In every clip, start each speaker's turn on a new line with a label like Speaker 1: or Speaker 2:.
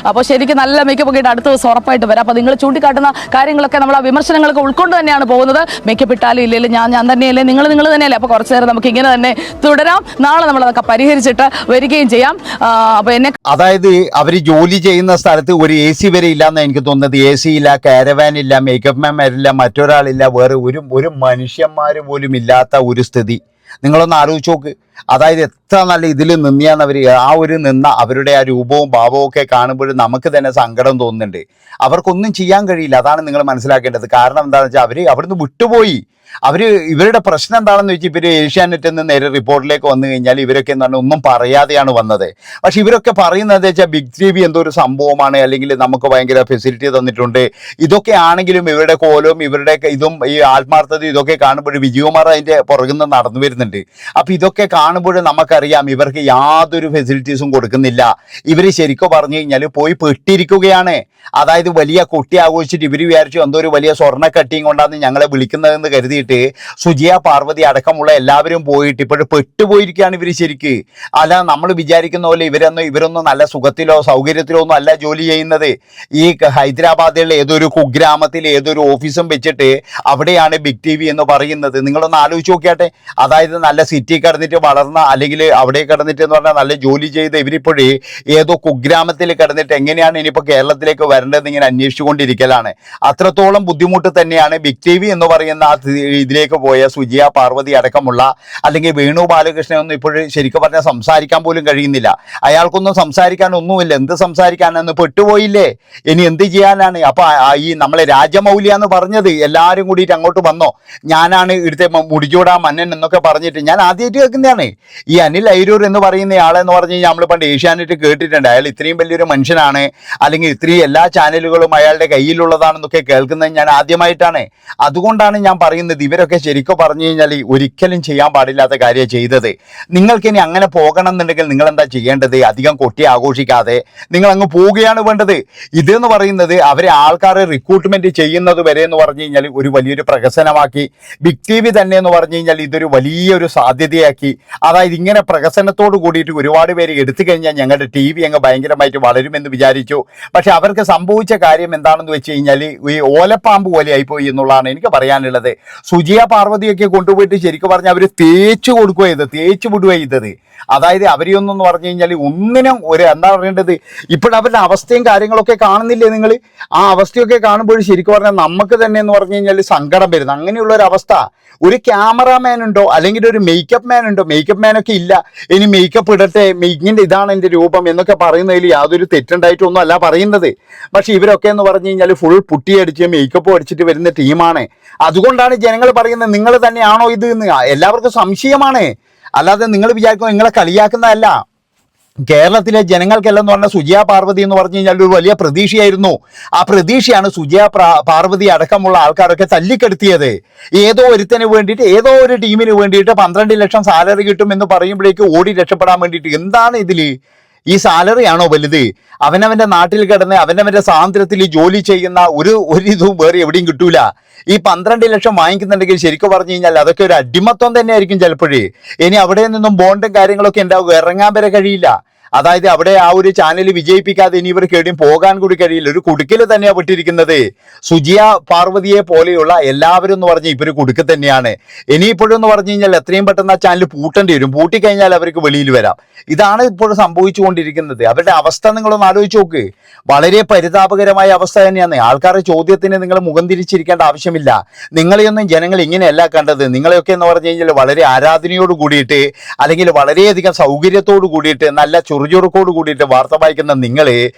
Speaker 1: അപ്പോൾ ശരിക്കും നല്ല മേക്കപ്പ് ഒക്കെ ഇട്ട് അടുത്ത ദിവസം ഉറപ്പായിട്ട് വരാം. അപ്പോൾ നിങ്ങൾ ചൂണ്ടിക്കാട്ടുന്ന കാര്യങ്ങളൊക്കെ നമ്മൾ ആ വിമർശനങ്ങളൊക്കെ ഉൾക്കൊണ്ട് തന്നെയാണ് പോകുന്നത്. മേക്കപ്പ് ഇട്ടാലും ഇല്ലെങ്കിലും ഞാൻ തന്നെയല്ലേ, നിങ്ങൾ തന്നെയല്ലേ. അപ്പോൾ കുറച്ച് നേരം നമുക്ക് ഇങ്ങനെ തന്നെ തുടരാം. നാളെ നമ്മൾ അതൊക്കെ പരിഹരിച്ചിട്ട് വരികയും ചെയ്യാം. അപ്പോൾ
Speaker 2: അതായത് അവർ ജോലി ചെയ്യുന്ന സ്ഥലത്ത് ഒരു AC വരെ ഇല്ലാന്ന് എനിക്ക് തോന്നുന്നത്. AC ഇല്ല, കാരവാൻ ഇല്ല, മേക്കപ്പ് മാൻമാരില്ല, മറ്റൊരാളില്ല, വേറെ ഒരു മനുഷ്യന്മാർ പോലും ഇല്ലാത്ത ഒരു സ്ഥിതി നിങ്ങളൊന്ന് ആലോചിച്ച് നോക്ക്. അതായത് എത്ര നല്ല ഇതിൽ നിന്നിയാന്നവർ ആ ഒരു നിന്ന അവരുടെ ആ രൂപവും ഭാവവും ഒക്കെ കാണുമ്പോൾ നമുക്ക് തന്നെ സങ്കടം തോന്നുന്നുണ്ട്. അവർക്കൊന്നും ചെയ്യാൻ കഴിയില്ല. അതാണ് നിങ്ങൾ മനസ്സിലാക്കേണ്ടത്. കാരണം എന്താണെന്ന് വെച്ചാൽ അവർ അവിടുന്ന് വിട്ടുപോയി. ഇവരുടെ പ്രശ്നം എന്താണെന്ന് വെച്ചാൽ ഇവർ ഏഷ്യാനെറ്റിൽ നിന്ന് നേരെ റിപ്പോർട്ടിലേക്ക് വന്നു കഴിഞ്ഞാൽ ഇവരൊക്കെ എന്താണ് ഒന്നും പറയാതെയാണ് വന്നത്. പക്ഷെ ഇവരൊക്കെ പറയുന്നത് വെച്ചാൽ ബിഗ് TV എന്തോ ഒരു സംഭവമാണ്, അല്ലെങ്കിൽ നമുക്ക് ഭയങ്കര ഫെസിലിറ്റി തന്നിട്ടുണ്ട്. ഇതൊക്കെ ആണെങ്കിലും ഇവരുടെ കോലവും ഇവരുടെ ഇതും ഈ ആത്മാർത്ഥത ഇതൊക്കെ കാണുമ്പോൾ വിജയകുമാർ അതിൻ്റെ പുറകിൽ നിന്ന് നടന്നു വരുന്നുണ്ട്. അപ്പം ഇതൊക്കെ കാണുമ്പോൾ നമുക്കറിയാം ഇവർക്ക് യാതൊരു ഫെസിലിറ്റീസും കൊടുക്കുന്നില്ല. ഇവർ ശരിക്കും പറഞ്ഞു കഴിഞ്ഞാൽ പോയി പെട്ടിരിക്കുകയാണ്. അതായത് വലിയ കുട്ടി ആഘോഷിച്ചിട്ട് ഇവർ വിചാരിച്ചു എന്തോ ഒരു വലിയ സ്വർണ്ണ കട്ടിയും കൊണ്ടാണ് ഞങ്ങളെ വിളിക്കുന്നതെന്ന് കരുതിയിട്ട് സുജിയ പാർവതി അടക്കമുള്ള എല്ലാവരും പോയിട്ട് ഇപ്പോഴും പെട്ടുപോയിരിക്കുകയാണ് ഇവർ ശരിക്ക്. അല്ല നമ്മൾ വിചാരിക്കുന്ന പോലെ ഇവരൊന്നും നല്ല സുഖത്തിലോ സൗകര്യത്തിലോ ഒന്നും അല്ല ജോലി ചെയ്യുന്നത്. ഈ ഹൈദരാബാദിലുള്ള ഏതൊരു കുഗ്രാമത്തിൽ ഏതൊരു ഓഫീസും വെച്ചിട്ട് അവിടെയാണ് ബിഗ് TV എന്ന് പറയുന്നത്. നിങ്ങളൊന്ന് ആലോചിച്ച് നോക്കിയാട്ടെ. അതായത് നല്ല സിറ്റി കിടന്നിട്ട് വളർന്ന, അല്ലെങ്കിൽ അവിടെ കിടന്നിട്ട് എന്ന് പറഞ്ഞാൽ നല്ല ജോലി ചെയ്ത് ഇവരിപ്പോഴേ ഏതോ കുഗ്രാമത്തിൽ കിടന്നിട്ട് എങ്ങനെയാണ് ഇനിയിപ്പോൾ കേരളത്തിലേക്ക് വരേണ്ടത് ഇങ്ങനെ അന്വേഷിച്ചുകൊണ്ടിരിക്കലാണ്. അത്രത്തോളം ബുദ്ധിമുട്ട് തന്നെയാണ് ബിഗ് TV എന്ന് പറയുന്ന ഇതിലേക്ക് പോയ സുജിയ പാർവതി അടക്കമുള്ള, അല്ലെങ്കിൽ വേണു ബാലകൃഷ്ണൻ ഒന്നും ഇപ്പോഴും ശരിക്കും പറഞ്ഞാൽ സംസാരിക്കാൻ പോലും കഴിയുന്നില്ല. അയാൾക്കൊന്നും സംസാരിക്കാനൊന്നുമില്ല. എന്ത് സംസാരിക്കാനെന്ന് പെട്ടുപോയില്ലേ. ഇനി എന്ത് ചെയ്യാനാണ്? അപ്പൊ ഈ നമ്മളെ രാജമൗലി എന്ന് പറഞ്ഞത് എല്ലാവരും കൂടിയിട്ട് അങ്ങോട്ട് വന്നോ, ഞാനാണ് ഇവിടുത്തെ മുടിചൂടാ മന്നൻ എന്നൊക്കെ പറഞ്ഞിട്ട് ഞാൻ ആദ്യമായിട്ട് കേൾക്കുന്നതാണ്. ഈ അനിൽ അയിരൂർ എന്ന് പറയുന്ന ആളെന്ന് പറഞ്ഞു കഴിഞ്ഞാൽ നമ്മൾ പണ്ട് ഏഷ്യാനെറ്റ് കേട്ടിട്ടുണ്ട്. അയാൾ ഇത്രയും വലിയൊരു മനുഷ്യനാണ്, അല്ലെങ്കിൽ ഇത്രയും എല്ലാ ചാനലുകളും അയാളുടെ കയ്യിലുള്ളതാണെന്നൊക്കെ കേൾക്കുന്നത് ഞാൻ ആദ്യമായിട്ടാണ്. അതുകൊണ്ടാണ് ഞാൻ പറയുന്നത് ഇവരൊക്കെ ശരിക്കും പറഞ്ഞു കഴിഞ്ഞാൽ ഒരിക്കലും ചെയ്യാൻ പാടില്ലാത്ത കാര്യം ചെയ്തത്. നിങ്ങൾക്കിനി അങ്ങനെ പോകണം എന്നുണ്ടെങ്കിൽ നിങ്ങൾ എന്താ ചെയ്യേണ്ടത്? അധികം കൊട്ടി ആഘോഷിക്കാതെ നിങ്ങൾ അങ്ങ് പോവുകയാണ് വേണ്ടത്. ഇതെന്ന് പറയുന്നത് അവരെ ആൾക്കാരെ റിക്രൂട്ട്മെന്റ് ചെയ്യുന്നത് വരെ എന്ന് പറഞ്ഞു കഴിഞ്ഞാൽ ഒരു വലിയൊരു പ്രഹസനമാക്കി. ബിഗ് TV തന്നെ എന്ന് പറഞ്ഞു കഴിഞ്ഞാൽ ഇതൊരു വലിയൊരു സാധ്യതയാക്കി. അതായത് ഇങ്ങനെ പ്രഹസനത്തോട് കൂടിയിട്ട് ഒരുപാട് പേര് എടുത്തു കഴിഞ്ഞാൽ ഞങ്ങളുടെ TV അങ്ങ് ഭയങ്കരമായിട്ട് വളരുമെന്ന് വിചാരിച്ചു. പക്ഷെ അവർക്ക് സംഭവിച്ച കാര്യം എന്താണെന്ന് വെച്ച് കഴിഞ്ഞാൽ ഈ ഓലപ്പാമ്പ് പോലെ ആയിപ്പോയി എന്നുള്ളതാണ് എനിക്ക് പറയാനുള്ളത്. സുജിയ പാർവതിയൊക്കെ കൊണ്ടുപോയിട്ട് ശരിക്കും പറഞ്ഞാൽ അവർ തേച്ച് വിടുക ചെയ്തത്. അതായത് അവരെയൊന്നും പറഞ്ഞു കഴിഞ്ഞാൽ ഒന്നിനും എന്താ പറയേണ്ടത്, ഇപ്പോഴവരുടെ അവസ്ഥയും കാര്യങ്ങളൊക്കെ കാണുന്നില്ലേ നിങ്ങൾ? ആ അവസ്ഥയൊക്കെ കാണുമ്പോൾ ശരിക്കും പറഞ്ഞാൽ നമുക്ക് തന്നെ എന്ന് പറഞ്ഞു കഴിഞ്ഞാൽ സങ്കടം വരുന്നു. അങ്ങനെയുള്ള ഒരു അവസ്ഥ. ഒരു ക്യാമറാമാൻ ഉണ്ടോ, അല്ലെങ്കിൽ ഒരു മേക്കപ്പ് മാൻ ഉണ്ടോ? മേക്കപ്പ് മാനൊക്കെ ഇല്ല. ഇനി മേക്കപ്പ് ഇടട്ടെ, മേക്കിങ്ങിൻ്റെ ഇതാണ് എൻ്റെ രൂപം എന്നൊക്കെ പറയുന്നതിൽ യാതൊരു തെറ്റുണ്ടായിട്ടൊന്നും അല്ല പറയുന്നത്. പക്ഷെ ഇവരൊക്കെ എന്ന് പറഞ്ഞു കഴിഞ്ഞാൽ ഫുൾ പുട്ടിയടിച്ച് മേക്കപ്പ് അടിച്ചിട്ട് വരുന്ന ടീമാണ്. അതുകൊണ്ടാണ് ജനങ്ങൾ പറയുന്നത് നിങ്ങൾ തന്നെയാണോ ഇത് എന്ന്. എല്ലാവർക്കും സംശയമാണ്. അല്ലാതെ നിങ്ങൾ വിചാരിക്കും നിങ്ങളെ കളിയാക്കുന്നതല്ല. കേരളത്തിലെ ജനങ്ങൾക്കെല്ലാം എന്ന് പറഞ്ഞാൽ സുജിയ പാർവതി എന്ന് പറഞ്ഞു കഴിഞ്ഞാൽ ഒരു വലിയ പ്രതീക്ഷയായിരുന്നു. ആ പ്രതീക്ഷയാണ് സുജിയ പാർവതി അടക്കമുള്ള ആൾക്കാരൊക്കെ തല്ലിക്കെടുത്തിയത്. ഏതോ ഒരുത്തന് വേണ്ടിയിട്ട്, ഏതോ ഒരു ടീമിന് വേണ്ടിയിട്ട് 12 ലക്ഷം സാലറി കിട്ടും എന്ന് പറയുമ്പോഴേക്ക് ഓടി രക്ഷപ്പെടാൻ വേണ്ടിയിട്ട്. എന്താണ് ഇതിൽ? ഈ സാലറിയാണോ വലുത്? അവനവൻ്റെ നാട്ടിൽ കിടന്ന് അവനവൻ്റെ സ്വാതന്ത്ര്യത്തിൽ ജോലി ചെയ്യുന്ന ഒരു ഇതും വേറെ എവിടെയും കിട്ടൂല. ഈ 12 ലക്ഷം വാങ്ങിക്കുന്നുണ്ടെങ്കിൽ ശരിക്കും പറഞ്ഞു കഴിഞ്ഞാൽ അതൊക്കെ ഒരു അടിമത്വം തന്നെ ആയിരിക്കും ചിലപ്പോഴേ. ഇനി അവിടെ നിന്നും ബോണ്ടും കാര്യങ്ങളൊക്കെ ഉണ്ടാവും, ഇറങ്ങാൻ വരെ കഴിയില്ല. അതായത് അവിടെ ആ ഒരു ചാനൽ വിജയിപ്പിക്കാതെ ഇനി ഇവർക്ക് എവിടെയും പോകാൻ കൂടി കഴിയില്ല. ഒരു കുടുക്കിൽ തന്നെയാണ് പെട്ടിരിക്കുന്നത്. സുജിയ പാർവതിയെ പോലെയുള്ള എല്ലാവരും എന്ന് പറഞ്ഞാൽ ഇവർ കുടുക്ക് തന്നെയാണ്. ഇനിയിപ്പോഴും എന്ന് പറഞ്ഞു കഴിഞ്ഞാൽ എത്രയും പെട്ടെന്ന് ആ ചാനൽ പൂട്ടേണ്ടി വരും. പൂട്ടിക്കഴിഞ്ഞാൽ അവർക്ക് വെളിയിൽ വരാം. ഇതാണ് ഇപ്പോൾ സംഭവിച്ചുകൊണ്ടിരിക്കുന്നത്. അവരുടെ അവസ്ഥ നിങ്ങളൊന്ന് ആലോചിച്ച് നോക്ക്. വളരെ പരിതാപകരമായ അവസ്ഥ തന്നെയാണ്. ആൾക്കാരുടെ ചോദ്യത്തിന് നിങ്ങൾ മുഖം തിരിച്ചിരിക്കേണ്ട ആവശ്യമില്ല. നിങ്ങളെയൊന്നും ജനങ്ങൾ ഇങ്ങനെയല്ല കണ്ടത്. നിങ്ങളെയൊക്കെ എന്ന് പറഞ്ഞു കഴിഞ്ഞാൽ വളരെ ആരാധനയോട് കൂടിയിട്ട്, അല്ലെങ്കിൽ വളരെയധികം സൗകര്യത്തോട് കൂടിയിട്ട്, നല്ല ചുറുചുറുക്കോട് കൂടിയിട്ട് വാർത്ത വായിക്കുന്ന നിങ്ങൾ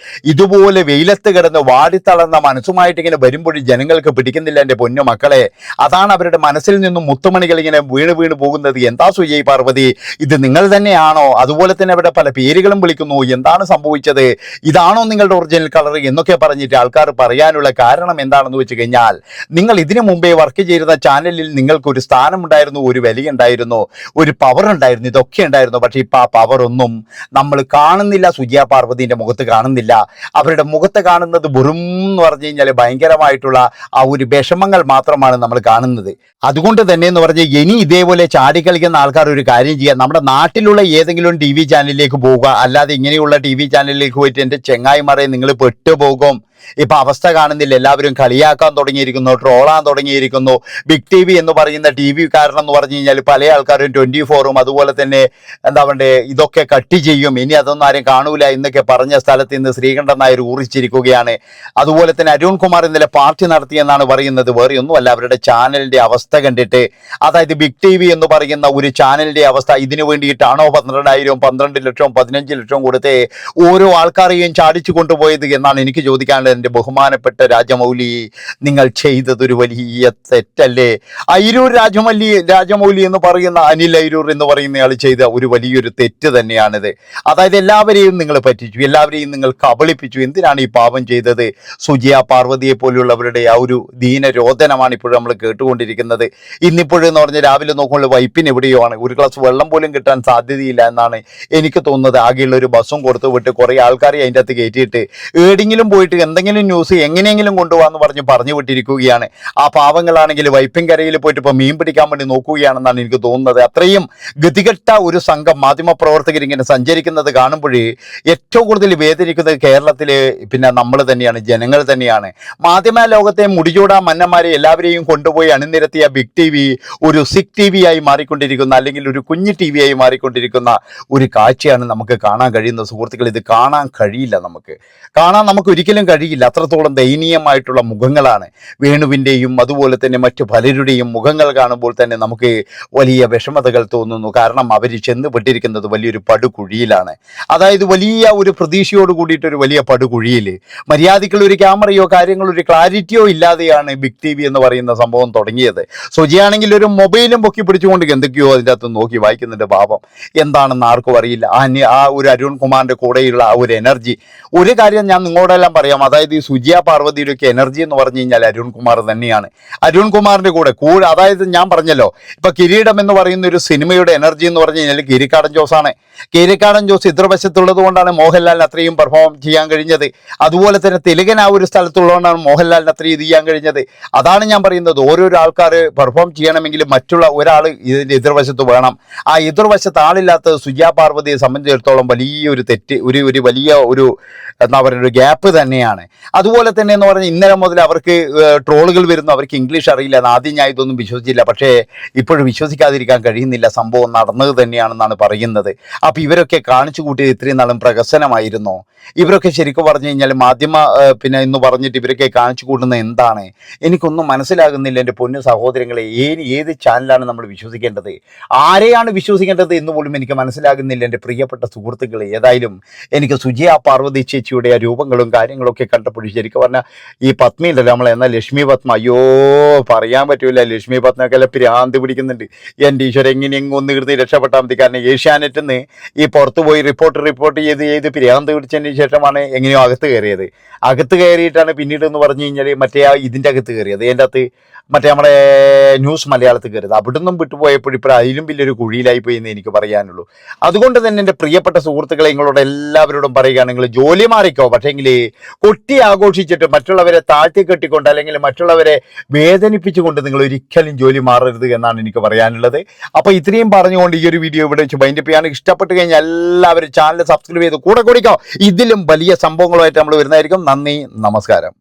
Speaker 2: ഇതുപോലെ വെയിലത്ത് കിടന്ന് വാടിത്തളർന്ന മനസ്സുമായിട്ട് ഇങ്ങനെ വരുമ്പോൾ ജനങ്ങൾക്ക് പിടിക്കുന്നില്ല എൻ്റെ പൊന്നു മക്കളെ. അതാണ് അവരുടെ മനസ്സിൽ നിന്നും മുത്തുമണികൾ ഇങ്ങനെ വീണ് പോകുന്നത്. എന്താ സുജയ് പാർവതി, ഇത് നിങ്ങൾ തന്നെയാണോ? അതുപോലെ തന്നെ അവിടെ പല പേരുകളും വിളിക്കുന്നു. എന്താണ് സംഭവിച്ചത്? ഇതാണോ നിങ്ങളുടെ ഒറിജിനൽ കളർ എന്നൊക്കെ പറഞ്ഞിട്ട് ആൾക്കാർ പറയാനുള്ള കാരണം എന്താണെന്ന് വെച്ച് കഴിഞ്ഞാൽ, നിങ്ങൾ ഇതിനു മുമ്പേ വർക്ക് ചെയ്തിരുന്ന ചാനലിൽ നിങ്ങൾക്കൊരു സ്ഥാനമുണ്ടായിരുന്നു, ഒരു വിലയുണ്ടായിരുന്നു, ഒരു പവർ ഉണ്ടായിരുന്നു, ഇതൊക്കെ ഉണ്ടായിരുന്നു. പക്ഷേ ഇപ്പം ആ പവറൊന്നും നമ്മൾ കാണുന്നില്ല, സുജിയ പാർവതിൻ്റെ മുഖത്ത് കാണുന്നില്ല. അവരുടെ മുഖത്ത് കാണുന്നത് വെറും എന്ന് പറഞ്ഞു കഴിഞ്ഞാൽ ഭയങ്കരമായിട്ടുള്ള ആ ഒരു വിഷമങ്ങൾ മാത്രമാണ് നമ്മൾ കാണുന്നത്. അതുകൊണ്ട് തന്നെ എന്ന് പറഞ്ഞാൽ ഇനി ഇതേപോലെ ചാടിക്കളിക്കുന്ന ആൾക്കാർ ഒരു കാര്യം ചെയ്യുക, നമ്മുടെ നാട്ടിലുള്ള ഏതെങ്കിലും ടി വി ചാനലിലേക്ക് പോവുക. അല്ലാതെ ഇങ്ങനെയുള്ള ടി വി ചാനലിലേക്ക് പോയിട്ട് എൻ്റെ ചെങ്ങായിമാരെ നിങ്ങൾ പെട്ടുപോകും. ഇപ്പൊ അവസ്ഥ കാണുന്നില്ല, എല്ലാവരും കളിയാക്കാൻ തുടങ്ങിയിരിക്കുന്നു, ട്രോളാൻ തുടങ്ങിയിരിക്കുന്നു. ബിഗ് ടി വി എന്ന് പറയുന്ന ടി വി കാരണം എന്ന് പറഞ്ഞു കഴിഞ്ഞാൽ പല ആൾക്കാരും 24-ഉം അതുപോലെ തന്നെ എന്താ പറയണ്ടേ ഇതൊക്കെ കട്ട് ചെയ്യും, ഇനി അതൊന്നും ആരും കാണൂല എന്നൊക്കെ പറഞ്ഞ സ്ഥലത്ത് ഇന്ന് ശ്രീകണ്ഠൻ നായർ ഊറിച്ചിരിക്കുകയാണ്. അതുപോലെ തന്നെ അരുൺ കുമാർ ഇന്നലെ പാർട്ടി നടത്തിയെന്നാണ് പറയുന്നത്. വേറെ ഒന്നുമല്ല, അവരുടെ ചാനലിന്റെ അവസ്ഥ കണ്ടിട്ട്, അതായത് ബിഗ് ടി വി എന്ന് പറയുന്ന ഒരു ചാനലിന്റെ അവസ്ഥ, ഇതിനു വേണ്ടിയിട്ടാണോ 12,000 12 ലക്ഷം 15 ലക്ഷം കൊടുത്ത് ഓരോ ആൾക്കാരെയും ചാടിച്ചു കൊണ്ടുപോയത് എന്നാണ് എനിക്ക് ചോദിക്കാനുള്ളത്. എൻ്റെ ബഹുമാനപ്പെട്ട രാജമൗലി, നിങ്ങൾ ചെയ്തതൊരു വലിയ തെറ്റല്ലേ? അയിരൂർ രാജമൗലി എന്ന് പറയുന്ന അനിൽ അയിരൂർ എന്ന് പറയുന്നയാൾ ചെയ്ത ഒരു വലിയൊരു തെറ്റ് തന്നെയാണിത്. അതായത് എല്ലാവരെയും നിങ്ങൾ പറ്റിച്ചു, എല്ലാവരെയും നിങ്ങൾ കബളിപ്പിച്ചു. എന്തിനാണ് ഈ പാപം ചെയ്തത്? സുജിയ പാർവതിയെ പോലുള്ളവരുടെ ആ ഒരു ദീനരോധനമാണ് ഇപ്പോഴും നമ്മൾ കേട്ടുകൊണ്ടിരിക്കുന്നത്. ഇന്നിപ്പോഴെന്ന് പറഞ്ഞാൽ രാവിലെ നോക്കുമ്പോൾ വൈപ്പിന് എവിടെയോ ആണ്, ഒരു ഗ്ലാസ് വെള്ളം പോലും കിട്ടാൻ സാധ്യതയില്ല എന്നാണ് എനിക്ക് തോന്നുന്നത്. ആകെയുള്ള ഒരു ബസ്സും കൊടുത്തു വിട്ട് കുറേ ആൾക്കാരെ അതിൻ്റെ അകത്ത് കയറ്റിയിട്ട് ഏടെങ്കിലും പോയിട്ട് എന്തെങ്കിലും ന്യൂസ് എങ്ങനെയെങ്കിലും കൊണ്ടുപോകാന്ന് പറഞ്ഞു വിട്ടിരിക്കുകയാണ്. ആ പാവങ്ങളാണെങ്കിൽ വൈപ്പിൻകരയിൽ പോയിട്ട് ഇപ്പോൾ മീൻ പിടിക്കാൻ വേണ്ടി നോക്കുകയാണെന്നാണ് എനിക്ക് തോന്നുന്നത്. അത്രയും ഗതികെട്ട ഒരു സംഘം മാധ്യമപ്രവർത്തകർ ഇങ്ങനെ സഞ്ചരിക്കുന്നത് കാണുമ്പോഴേ ഏറ്റവും കൂടുതൽ വേദനിക്കുന്നത് കേരളത്തിൽ പിന്നെ നമ്മൾ തന്നെയാണ്, ജനങ്ങൾ തന്നെയാണ്. മാധ്യമ ലോകത്തെ മുടിചൂടാ മന്നന്മാരെ എല്ലാവരെയും കൊണ്ടുപോയി അണിനിരത്തിയ ബിഗ് ടി വി ഒരു സിക് ടി വി ആയി മാറിക്കൊണ്ടിരിക്കുന്ന, അല്ലെങ്കിൽ ഒരു കുഞ്ഞു ടി വി ആയി മാറിക്കൊണ്ടിരിക്കുന്ന ഒരു കാഴ്ചയാണ് നമുക്ക് കാണാൻ കഴിയുന്നത്. സുഹൃത്തുക്കൾ, ഇത് കാണാൻ കഴിയില്ല, നമുക്ക് ഒരിക്കലും കഴിയില്ല. അത്രത്തോളം ദയനീയമായിട്ടുള്ള മുഖങ്ങളാണ് വേണുവിൻ്റെയും അതുപോലെ തന്നെ മറ്റു പലരുടെയും മുഖങ്ങൾ കാണുമ്പോൾ തന്നെ നമുക്ക് വലിയ വിഷമതകൾ തോന്നുന്നു. കാരണം അവർ ചെന്നുപെട്ടിരിക്കുന്നത് വലിയൊരു പടുകുഴിയിലാണ്. അതായത് വലിയ ഒരു പ്രതീക്ഷയോട് കൂടിയിട്ടൊരു വലിയ പടുകുഴിയിൽ മര്യാദയ്ക്കുള്ള ഒരു ക്യാമറയോ കാര്യങ്ങളോ ഒരു ക്ലാരിറ്റിയോ ഇല്ലാതെയാണ് ബിഗ് ടി വി എന്ന് പറയുന്ന സംഭവം തുടങ്ങിയത്. സുജിയാണെങ്കിൽ ഒരു മൊബൈലും പൊക്കി പിടിച്ചുകൊണ്ട് എന്തൊക്കെയോ അതിൻ്റെ അകത്ത് നോക്കി വായിക്കുന്നുണ്ട്. പാപം എന്താണെന്ന് ആർക്കും അറിയില്ല. ആ ഒരു അരുൺ കുമാറിൻ്റെ കൂടെയുള്ള ആ ഒരു എനർജി, ഒരു കാര്യം ഞാൻ നിങ്ങളോടെല്ലാം പറയാം, അതായത് ഈ സുജിയ പാർവതിയുടെ ഒക്കെ എനർജി എന്ന് പറഞ്ഞു കഴിഞ്ഞാൽ അരുൺ കുമാർ തന്നെയാണ്. അരുൺ കുമാറിന്റെ കൂടെ അതായത് ഞാൻ പറഞ്ഞല്ലോ, ഇപ്പൊ കിരീടം എന്ന് പറയുന്ന ഒരു സിനിമയുടെ എനർജി എന്ന് പറഞ്ഞു കഴിഞ്ഞാൽ കീരിക്കാടൻ ജോസാണ്. കീരിക്കാടൻ ജോസ് എതിർവശത്തുള്ളത് കൊണ്ടാണ് മോഹൻലാലിന് അത്രയും പെർഫോം ചെയ്യാൻ കഴിഞ്ഞത്. അതുപോലെ തന്നെ തിലകൻ ആ ഒരു സ്ഥലത്തുള്ളതുകൊണ്ടാണ് മോഹൻലാലിന് അത്രയും ഇത് ചെയ്യാൻ കഴിഞ്ഞത്. അതാണ് ഞാൻ പറയുന്നത്, ഓരോരോ ആൾക്കാർ പെർഫോം ചെയ്യണമെങ്കിൽ മറ്റുള്ള ഒരാൾ ഇതിന്റെ എതിർവശത്ത് വേണം. ആ എതിർവശത്ത് ആളില്ലാത്തത് സുജിയ പാർവതിയെ സംബന്ധിച്ചിടത്തോളം വലിയൊരു തെറ്റ്, ഒരു വലിയ ഒരു എന്താ പറയുക ഒരു ഗ്യാപ്പ് തന്നെയാണ്. അതുപോലെ തന്നെ എന്ന് പറഞ്ഞാൽ ഇന്നലെ മുതൽ അവർക്ക് ട്രോളുകൾ വരുന്നു, അവർക്ക് ഇംഗ്ലീഷ് അറിയില്ല. ആദ്യം ഞാൻ ഇതൊന്നും വിശ്വസിച്ചില്ല, പക്ഷേ ഇപ്പോഴും വിശ്വസിക്കാതിരിക്കാൻ കഴിയുന്നില്ല. സംഭവം നടന്നത് തന്നെയാണെന്നാണ് പറയുന്നത്. അപ്പോൾ ഇവരൊക്കെ കാണിച്ചു കൂട്ടിയത് ഇത്രയും നാളും പ്രഹസനമായിരുന്നോ? ഇവരൊക്കെ ശരിക്കും പറഞ്ഞു കഴിഞ്ഞാൽ മാധ്യമ പിന്നെ എന്ന് പറഞ്ഞിട്ട് ഇവരൊക്കെ കാണിച്ചു കൂട്ടുന്നത് എന്താണ്? എനിക്കൊന്നും മനസ്സിലാകുന്നില്ല എൻ്റെ പൊന്നു സഹോദരങ്ങളെ. ഏത് ചാനലാണ് നമ്മൾ വിശ്വസിക്കേണ്ടത്, ആരെയാണ് വിശ്വസിക്കേണ്ടത് എന്ന് പോലും എനിക്ക് മനസ്സിലാകുന്നില്ല എൻ്റെ പ്രിയപ്പെട്ട സുഹൃത്തുക്കളെ. ഏതായാലും എനിക്ക് സുജിയ പാർവതി ചേച്ചിയുടെ ആ രൂപങ്ങളും കാര്യങ്ങളൊക്കെ കണ്ടപ്പോൾ ശരിക്കും പറഞ്ഞാൽ ഈ പത്മിയില്ലല്ലോ നമ്മൾ, എന്നാൽ ലക്ഷ്മി പത്മ, അയ്യോ പറയാൻ പറ്റൂല. ലക്ഷ്മി പത്മയൊക്കെ എല്ലാം ഭ്രാന്ത് പിടിക്കുന്നുണ്ട്. എൻ്റെ ഈശ്വരൻ എങ്ങനെയെങ്കിലും ഒന്ന് കിടന്ന് രക്ഷപ്പെട്ടാൽ മതി. കാരണം ഏഷ്യാനെറ്റിൽ നിന്ന് ഈ പുറത്ത് പോയി റിപ്പോർട്ട് ചെയ്ത് ഭ്രാന്ത് പിടിച്ചതിന് ശേഷമാണ് എങ്ങനെയോ അകത്ത് കയറിയത്. അകത്ത് കയറിയിട്ടാണ് പിന്നീട് എന്ന് പറഞ്ഞു കഴിഞ്ഞാൽ മറ്റേ ഇതിൻ്റെ അകത്ത് കയറിയത്, അതിൻ്റെ അകത്ത് മറ്റേ നമ്മുടെ ന്യൂസ് മലയാളത്തിൽ കയറിയത്. അവിടെ നിന്നും വിട്ടുപോയപ്പോൾ ഇപ്പോൾ അതിലും വലിയൊരു കുഴിയിലായി പോയി എന്ന് എനിക്ക് പറയാനുള്ളൂ. അതുകൊണ്ട് തന്നെ എൻ്റെ പ്രിയപ്പെട്ട സുഹൃത്തുക്കളെ, നിങ്ങളോട് എല്ലാവരോടും പറയുകയാണ്, നിങ്ങൾ ജോലി മാറിക്കോ, പക്ഷേങ്കിൽ കൊട്ടി ആഘോഷിച്ചിട്ട് മറ്റുള്ളവരെ താഴ്ത്തി കെട്ടിക്കൊണ്ട് അല്ലെങ്കിൽ മറ്റുള്ളവരെ വേദനിപ്പിച്ചുകൊണ്ട് നിങ്ങൾ ഒരിക്കലും ജോലി മാറരുത് എന്നാണ് എനിക്ക് പറയാനുള്ളത്. അപ്പോൾ ഇത്രയും പറഞ്ഞുകൊണ്ട് ഈ ഒരു വീഡിയോ ഇവിടെ വെച്ച് വൈൻഡപ്പ് ചെയ്യാണ്. ഇഷ്ടപ്പെട്ട് കഴിഞ്ഞാൽ എല്ലാവരും ചാനൽ സബ്സ്ക്രൈബ് ചെയ്ത് കൂടെ കൂടിക്കോ. ഇതിലും വലിയ സംഭവങ്ങളുമായിട്ട് നമ്മൾ വരുന്നതായിരിക്കും. നന്ദി, നമസ്കാരം.